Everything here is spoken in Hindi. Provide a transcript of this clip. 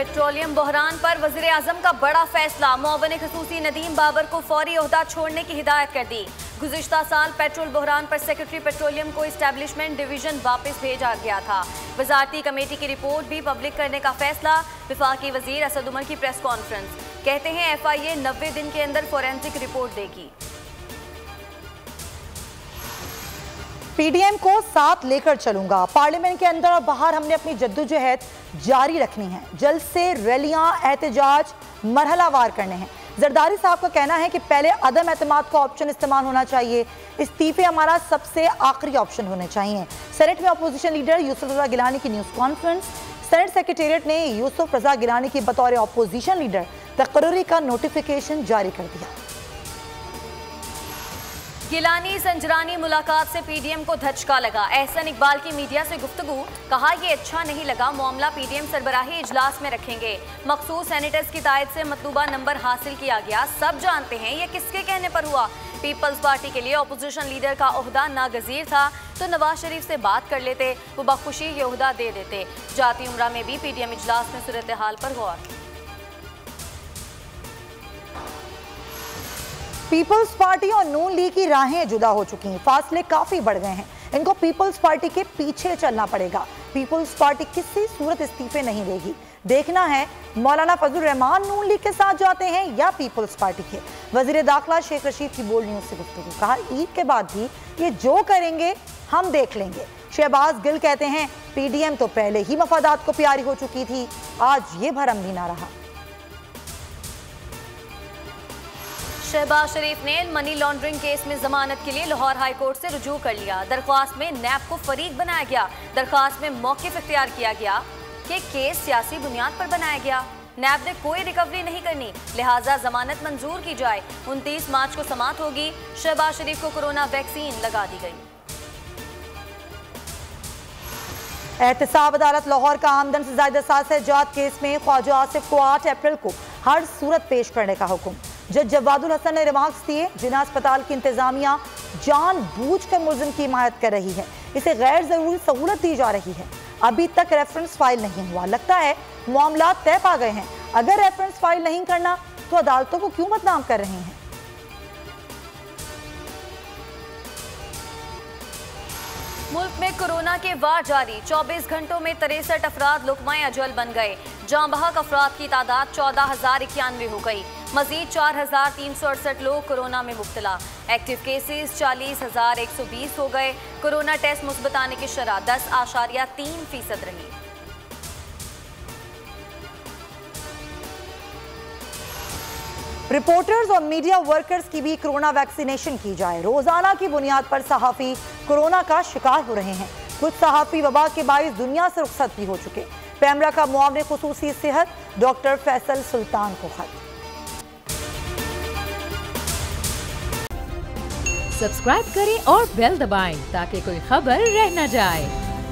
पेट्रोलियम बहरान पर वज़ीर आज़म का बड़ा फैसला। मुअव्विन ख़ुसूसी नदीम बाबर को फौरी ओहदा छोड़ने की हिदायत कर दी। गुज़िश्ता साल पेट्रोल बहरान पर सेक्रेटरी पेट्रोलियम को इस्टेब्लिशमेंट डिवीजन वापस भेजा गया था। वज़ारती कमेटी की रिपोर्ट भी पब्लिक करने का फैसला। वफाकी वज़ीर असद उमर की प्रेस कॉन्फ्रेंस, कहते हैं FIA 90 दिन के अंदर फोरेंसिक रिपोर्ट देगी। PDM को साथ लेकर चलूंगा। पार्लियामेंट के अंदर और बाहर हमने अपनी जद्दोजहद जारी रखनी है। जल्द से रैलियां, एहतजाज मरहलावार करने हैं। जरदारी साहब का कहना है कि पहले अदम एतमाद का ऑप्शन इस्तेमाल होना चाहिए, इस्तीफे हमारा सबसे आखिरी ऑप्शन होने चाहिए। सेनेट में अपोजिशन लीडर यूसुफ रजा गिलानी की न्यूज़ कॉन्फ्रेंस। सेनेट सेक्रेटेरिएट ने यूसुफ रजा गिलानी की बतौर अपोजिशन लीडर तकर्री का नोटिफिकेशन जारी कर दिया। गिलानी संजरानी मुलाकात से PDM को धचका लगा। एहसन इकबाल की मीडिया से गुफ्तगू, कहा यह अच्छा नहीं लगा, मामला PDM सरबराही इजलास में रखेंगे। मखसूस सेनेटर्स की तायद से मतलूबा नंबर हासिल किया गया। सब जानते हैं यह किसके कहने पर हुआ। पीपल्स पार्टी के लिए अपोजिशन लीडर का ओहदा नागजीर था तो नवाज शरीफ से बात कर लेते, वो बखुशी ये ओहदा दे देते। जाती उम्रा में भी PDM इजलास में सूरत हाल पर गौर। पीपल्स पार्टी और नून लीग की राहें जुदा हो चुकी हैं। फासले काफी बढ़ गए हैं। इनको पीपल्स पार्टी के पीछे चलना पड़ेगा। पीपल्स पार्टी किसी सूरत इस्तीफे नहीं देगी। देखना है मौलाना फजल रहमान नून लीग के साथ जाते हैं या पीपल्स पार्टी के। वजीर दाखिला शेख रशीद की बोल्ड न्यूज से गुफ्तगू, कहा ईद के बाद भी ये जो करेंगे हम देख लेंगे। शहबाज गिल कहते हैं PDM तो पहले ही मफादात को प्यारी हो चुकी थी, आज ये भरम भी ना रहा। शहबाज शरीफ ने मनी लॉन्ड्रिंग केस में जमानत के लिए लाहौर हाई कोर्ट से रुजू कर लिया। दरख्वास्त में नैब को फरीक बनाया गया। दरख्वास्त में मौक़िफ़ इख्तियार किया गया कि केस सियासी बुनियाद पर बनाया गया। नैब ने कोई रिकवरी नहीं करनी, लिहाजा जमानत मंजूर की जाए। 29 मार्च को समाअत होगी। शहबाज शरीफ को कोरोना वैक्सीन लगा दी गई। एहतसाब अदालत लाहौर का आमदन से ज़ायदा साज़ेजात केस में ख्वाजा आसिफ को 8 अप्रैल को हर सूरत पेश करने का हुक्म। जज जवादुल हसन ने रिमार्क्स दिए, जिन्ना अस्पताल की इंतजामिया जानबूझकर मुल्जिम की हिमायत कर रही है, इसे गैर जरूरी सहूलत दी जा रही है। अभी तक रेफरेंस फाइल नहीं हुआ, लगता है मामला तय पा गए हैं। अगर रेफरेंस फाइल नहीं करना तो अदालतों को क्यों बदनाम कर रहे हैं। मुल्क में कोरोना के वार जारी। 24 घंटों में 63 अफराद लुकमाए अजल बन गए। जाँ बहक अफराद की तादाद 14,091 हो गई। मजीद 4,368 लोग कोरोना में मुब्तला। एक्टिव केसेस 40,120 हो गए। कोरोना टेस्ट मुस्बत आने की शरह 10.3% रही। रिपोर्टर्स और मीडिया वर्कर्स की भी कोरोना वैक्सीनेशन की जाए। रोजाना की बुनियाद पर सहाफ़ी कोरोना का शिकार हो रहे हैं। कुछ सहाफ़ी वबा के बाइस दुनिया से रुखसत भी हो चुके। पैमरा का मुआवने खुसूसी सेहत डॉक्टर फैसल सुल्तान को खत। सब्सक्राइब करें और बेल दबाएं ताकि कोई खबर रह न जाए।